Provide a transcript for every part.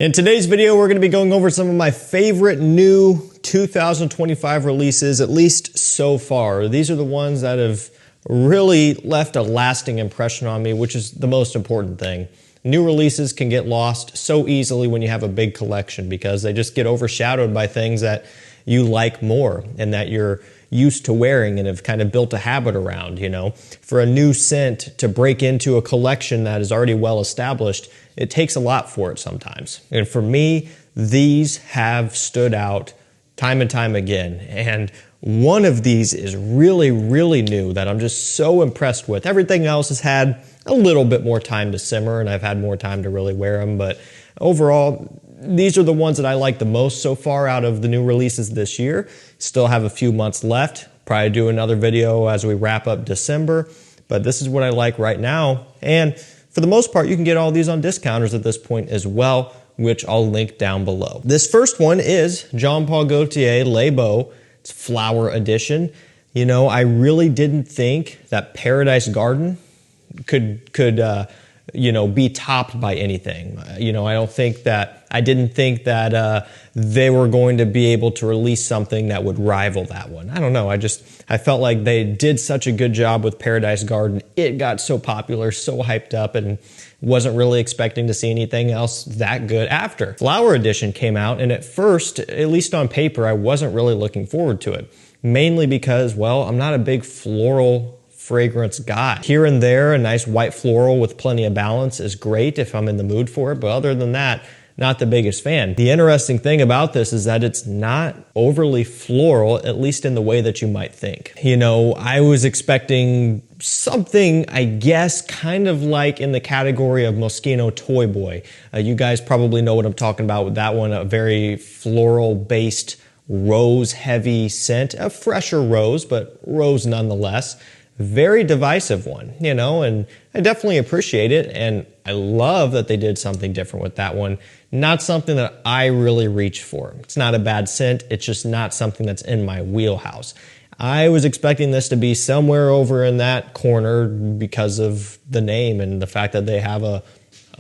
In today's video, we're going to be going over some of my favorite new 2025 releases, at least so far. These are the ones that have really left a lasting impression on me, which is the most important thing. New releases can get lost so easily when you have a big collection because they just get overshadowed by things that you like more and that you're used to wearing and have kind of built a habit around, you know. For a new scent to break into a collection that is already well established, it takes a lot for it sometimes. And for me, these have stood out time and time again. And one of these is really, really new that I'm just so impressed with. Everything else has had a little bit more time to simmer and I've had more time to really wear them. But overall, these are the ones that I like the most so far out of the new releases this year. Still have a few months left. Probably do another video as we wrap up December. But this is what I like right now. And for the most part, you can get all these on discounters at this point as well, which I'll link down below. This first one is Jean Paul Gaultier Le Beau. It's Flower Edition. You know, I really didn't think that Paradise Garden could be topped by anything. I didn't think that they were going to be able to release something that would rival that one. I don't know. I felt like they did such a good job with Paradise Garden. It got so popular, so hyped up, and wasn't really expecting to see anything else that good after. Flower Edition came out, and at first, at least on paper, I wasn't really looking forward to it. Mainly because, well, I'm not a big floral fragrance guy. Here and there, a nice white floral with plenty of balance is great if I'm in the mood for it, but other than that, not the biggest fan. The interesting thing about this is that it's not overly floral, at least in the way that you might think. You know, I was expecting something, I guess, kind of like in the category of Moschino Toy Boy. You guys probably know what I'm talking about with that one, a very floral-based, rose-heavy scent. A fresher rose, but rose nonetheless. Very divisive one, you know, and I definitely appreciate it. And I love that they did something different with that one. Not something that I really reach for. It's not a bad scent. It's just not something that's in my wheelhouse. I was expecting this to be somewhere over in that corner because of the name and the fact that they have a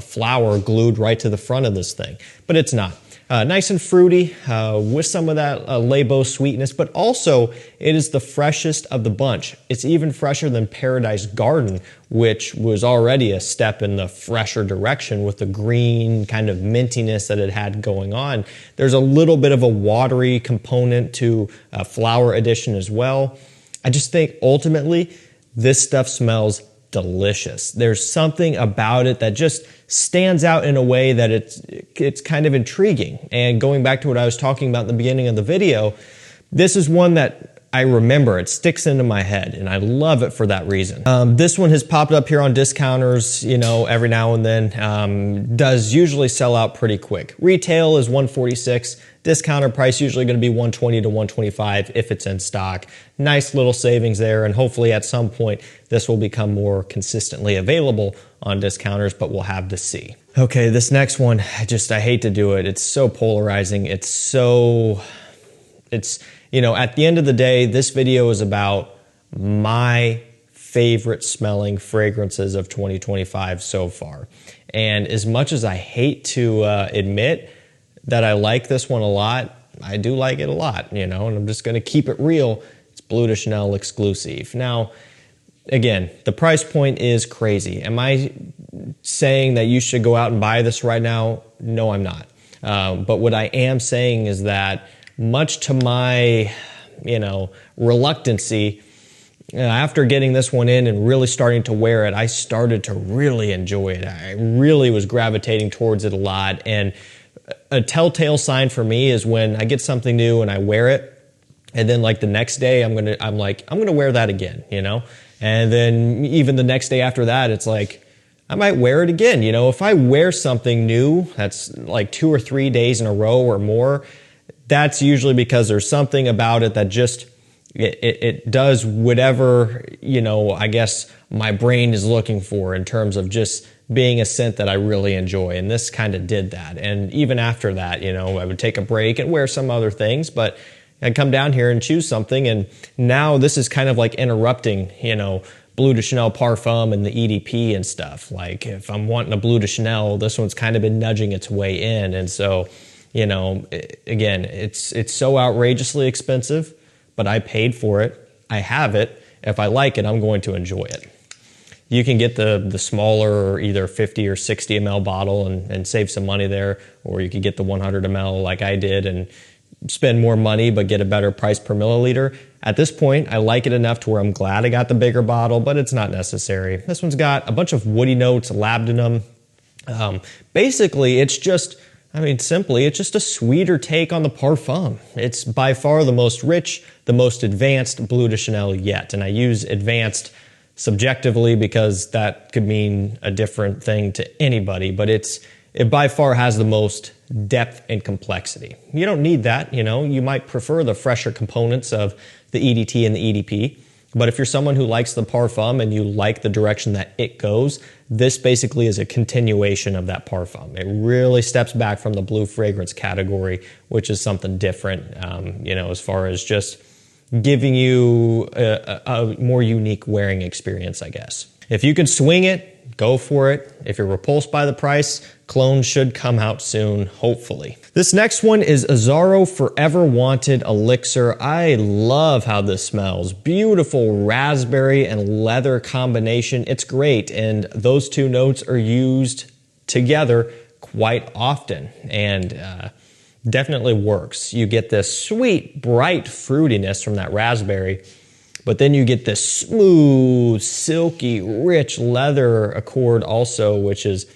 flower glued right to the front of this thing, but it's not. Nice and fruity with some of that Le Beau sweetness, but also it is the freshest of the bunch. It's even fresher than Paradise Garden, which was already a step in the fresher direction with the green kind of mintiness that it had going on. There's a little bit of a watery component to Flower Edition as well. I just think ultimately this stuff smells delicious. There's something about it that just stands out in a way that it's kind of intriguing. And going back to what I was talking about in the beginning of the video, this is one that I remember. It sticks into my head, and I love it for that reason. This one has popped up here on discounters, you know, every now and then. Does usually sell out pretty quick. Retail is $146. Discounter price usually going to be $120 to $125 if it's in stock. Nice little savings there, and hopefully at some point this will become more consistently available on discounters, but we'll have to see. Okay, this next one, I hate to do it. It's so polarizing. You know, at the end of the day, this video is about my favorite smelling fragrances of 2025 so far. And as much as I hate to admit that I like this one a lot, I do like it a lot, you know, and I'm just going to keep it real. It's Bleu de Chanel exclusive. Now, again, the price point is crazy. Am I saying that you should go out and buy this right now? No, I'm not. But what I am saying is that much to my, reluctancy, after getting this one in and really starting to wear it, I started to really enjoy it. I really was gravitating towards it a lot. And a telltale sign for me is when I get something new and I wear it, and then like the next day I'm gonna wear that again, you know? And then even the next day after that, it's like, I might wear it again. You know, if I wear something new that's like 2 or 3 days in a row or more, that's usually because there's something about it that just, it does whatever, I guess my brain is looking for in terms of just being a scent that I really enjoy. And this kind of did that. And even after that, I would take a break and wear some other things, but I'd come down here and choose something. And now this is kind of like interrupting, Bleu de Chanel Parfum and the EDP and stuff. Like if I'm wanting a Bleu de Chanel, this one's kind of been nudging its way in. And so, you know, again, it's so outrageously expensive, but I paid for it. I have it. If I like it, I'm going to enjoy it. You can get the smaller, either 50 or 60 ml bottle and save some money there, or you could get the 100 ml like I did and spend more money but get a better price per milliliter. At this point, I like it enough to where I'm glad I got the bigger bottle, but it's not necessary. This one's got a bunch of woody notes, labdanum. Basically, it's just, I mean, simply, it's just a sweeter take on the Parfum. It's by far the most rich, the most advanced Bleu de Chanel yet. And I use advanced subjectively because that could mean a different thing to anybody, but it by far has the most depth and complexity. You don't need that, you know, you might prefer the fresher components of the EDT and the EDP, but if you're someone who likes the Parfum and you like the direction that it goes, this basically is a continuation of that Parfum. It really steps back from the blue fragrance category, which is something different, you know, as far as just giving you a more unique wearing experience, I guess. If you can swing it, go for it. If you're repulsed by the price, clones should come out soon, hopefully. This next one is Azzaro Forever Wanted Elixir. I love how this smells. Beautiful raspberry and leather combination. It's great, and those two notes are used together quite often, and definitely works. You get this sweet, bright fruitiness from that raspberry, but then you get this smooth, silky, rich leather accord also, which is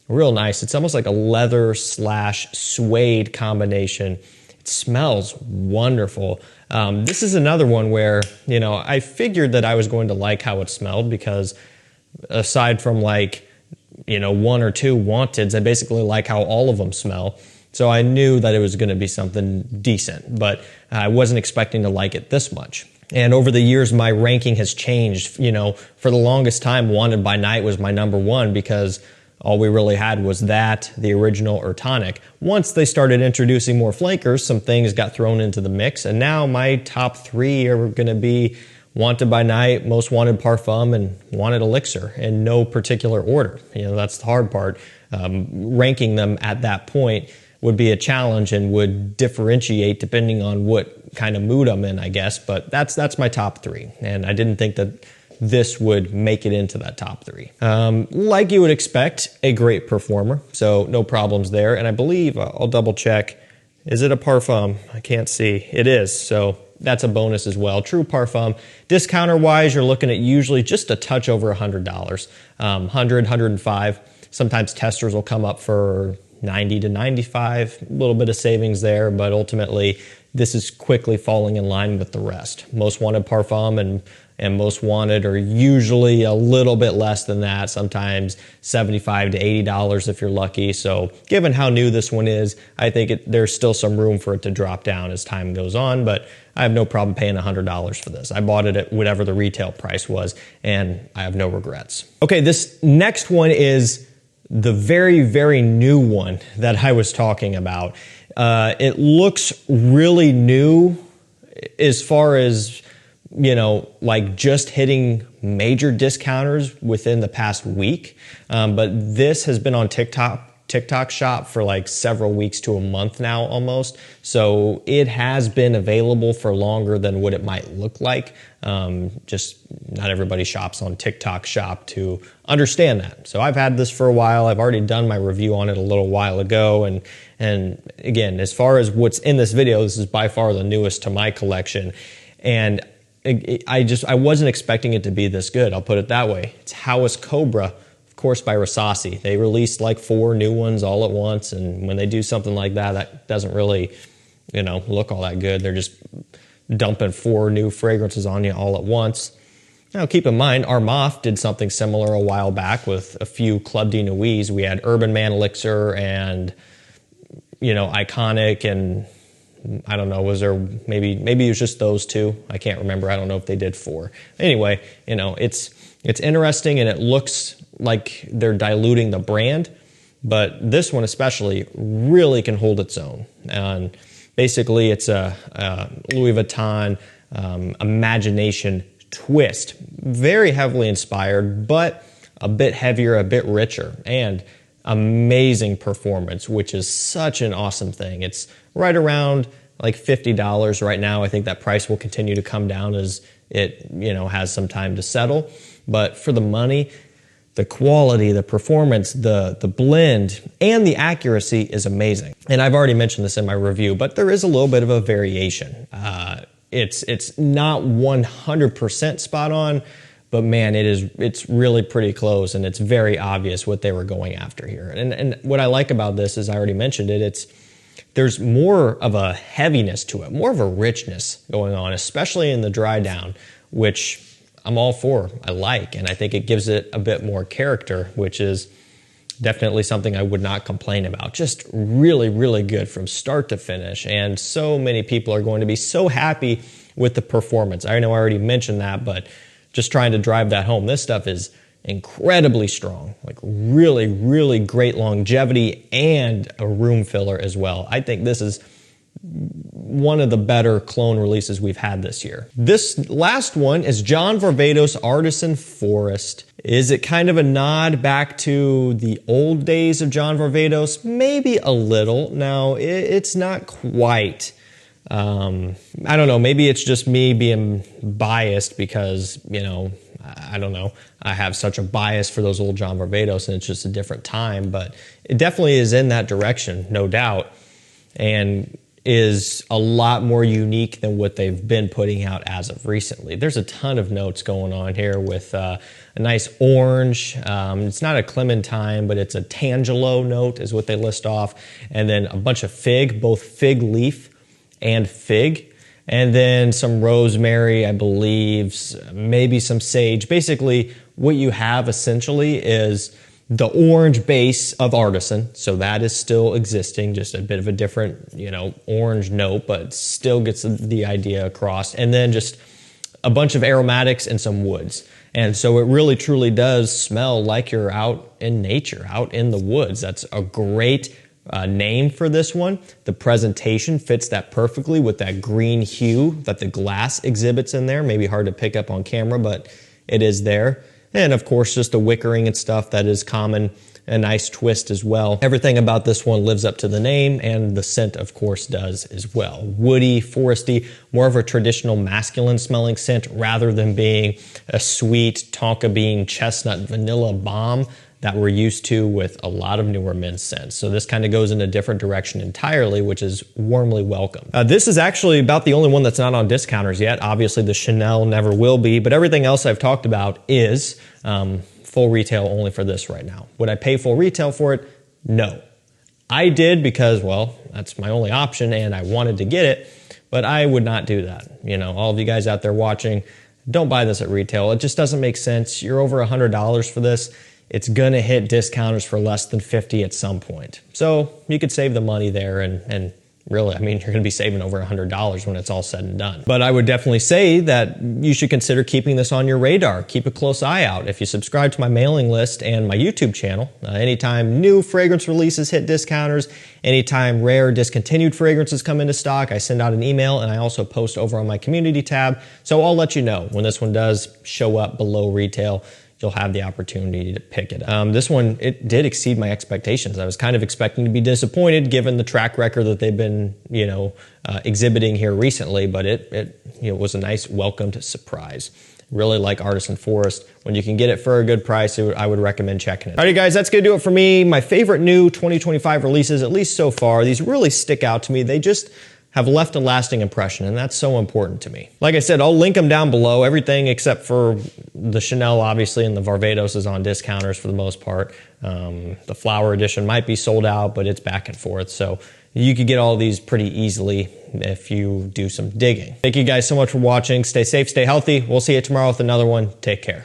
real nice. It's almost like a leather slash suede combination. It smells wonderful. This is another one where, you know, I figured that I was going to like how it smelled because aside from like, you know, one or two Wanteds, I basically like how all of them smell. So I knew that it was going to be something decent, but I wasn't expecting to like it this much. And over the years, my ranking has changed. You know, for the longest time, Wanted by Night was my #1 because all we really had was that, the original, or tonic. Once they started introducing more flankers, some things got thrown into the mix, and now my top 3 are going to be Wanted by Night, Most Wanted Parfum, and Wanted Elixir in no particular order. You know, that's the hard part. Ranking them at that point would be a challenge and would differentiate depending on what kind of mood I'm in, I guess. But that's my top 3, and I didn't think that this would make it into that top 3. Like you would expect, a great performer, so no problems there. And I believe, I'll double check, is it a Parfum? I can't see. It is, so that's a bonus as well. True Parfum. Discounter-wise, you're looking at usually just a touch over $100. $100, $105. Sometimes testers will come up for $90 to $95, a little bit of savings there, but ultimately this is quickly falling in line with the rest. Most Wanted Parfum and Most Wanted are usually a little bit less than that, sometimes $75 to $80 if you're lucky. So given how new this one is, I think there's still some room for it to drop down as time goes on, but I have no problem paying $100 for this. I bought it at whatever the retail price was, and I have no regrets. Okay, this next one is the very, very new one that I was talking about. It looks really new as far as, you know, like just hitting major discounters within the past week. But this has been on TikTok shop for like several weeks to a month now almost. So it has been available for longer than what it might look like. Just not everybody shops on TikTok shop to understand that. So I've had this for a while. I've already done my review on it a little while ago. And again, as far as what's in this video, this is by far the newest to my collection. And I wasn't expecting it to be this good. I'll put it that way. It's Hawas Kobra, of course, by Rasasi. They released like 4 new ones all at once, and when they do something like that, that doesn't really, you know, look all that good. They're just dumping 4 new fragrances on you all at once. Now, keep in mind, Armaf did something similar a while back with a few Club de Nuits. We had Urban Man Elixir and, you know, Iconic, and I don't know, was there maybe it was just those 2? I can't remember. I don't know if they did 4. Anyway, you know, it's interesting, and it looks like they're diluting the brand, but this one especially really can hold its own. And basically, it's a Louis Vuitton Imagination twist. Very heavily inspired, but a bit heavier, a bit richer, and amazing performance, which is such an awesome thing. It's right around like $50 right now. I think that price will continue to come down as it, has some time to settle. But for the money, the quality, the performance, the blend, and the accuracy is amazing. And I've already mentioned this in my review, but there is a little bit of a variation. It's not 100% spot on, but man, it's really pretty close, and it's very obvious what they were going after here. And what I like about this is, I already mentioned it, there's more of a heaviness to it, more of a richness going on, especially in the dry down, which I'm all for. I like, and I think it gives it a bit more character, which is definitely something I would not complain about. Just really, really good from start to finish, and so many people are going to be so happy with the performance. I know I already mentioned that, but just trying to drive that home. This stuff is incredibly strong, like really, really great longevity and a room filler as well. I think this is one of the better clone releases we've had this year. This last one is John Varvatos Artisan Forest. Is it kind of a nod back to the old days of John Varvatos? Maybe a little. Now, it's not quite. I don't know, maybe it's just me being biased because, I don't know, I have such a bias for those old John Varvatos, and it's just a different time, but it definitely is in that direction, no doubt, and is a lot more unique than what they've been putting out as of recently. There's a ton of notes going on here with a nice orange. It's not a clementine, but it's a tangelo note is what they list off, and then a bunch of fig, both fig leaf and fig, and then some rosemary, I believe, maybe some sage. Basically, what you have essentially is the orange base of Artisan, so that is still existing, just a bit of a different, orange note, but still gets the idea across, and then just a bunch of aromatics and some woods. And so it really truly does smell like you're out in nature, out in the woods. That's a great name for this one. The presentation fits that perfectly with that green hue that the glass exhibits in there. Maybe hard to pick up on camera, but it is there. And of course, just the wickering and stuff that is common, a nice twist as well. Everything about this one lives up to the name, and the scent, of course, does as well. Woody, foresty, more of a traditional masculine smelling scent rather than being a sweet tonka bean, chestnut, vanilla bomb that we're used to with a lot of newer men's scents. So this kind of goes in a different direction entirely, which is warmly welcome. This is actually about the only one that's not on discounters yet. Obviously the Chanel never will be, but everything else I've talked about is full retail only for this right now. Would I pay full retail for it? No. I did because, well, that's my only option and I wanted to get it, but I would not do that. All of you guys out there watching, don't buy this at retail. It just doesn't make sense. You're over $100 for this. It's gonna hit discounters for less than 50 at some point. So you could save the money there and really, you're gonna be saving over $100 when it's all said and done. But I would definitely say that you should consider keeping this on your radar. Keep a close eye out. If you subscribe to my mailing list and my YouTube channel, anytime new fragrance releases hit discounters, anytime rare discontinued fragrances come into stock, I send out an email, and I also post over on my community tab. So I'll let you know when this one does show up below retail. You'll have the opportunity to pick it up. This one, it did exceed my expectations. I was kind of expecting to be disappointed given the track record that they've been, exhibiting here recently, but it was a nice welcomed surprise. Really like Artisan Forest. When you can get it for a good price, I would recommend checking it. All right, guys, that's gonna do it for me. My favorite new 2025 releases, at least so far, these really stick out to me. They just have left a lasting impression, and that's so important to me. Like I said, I'll link them down below. Everything except for the Chanel, obviously, and the Varvatos is on discounters for the most part. The Flower Edition might be sold out, but it's back and forth. So you could get all these pretty easily if you do some digging. Thank you guys so much for watching. Stay safe, stay healthy. We'll see you tomorrow with another one. Take care.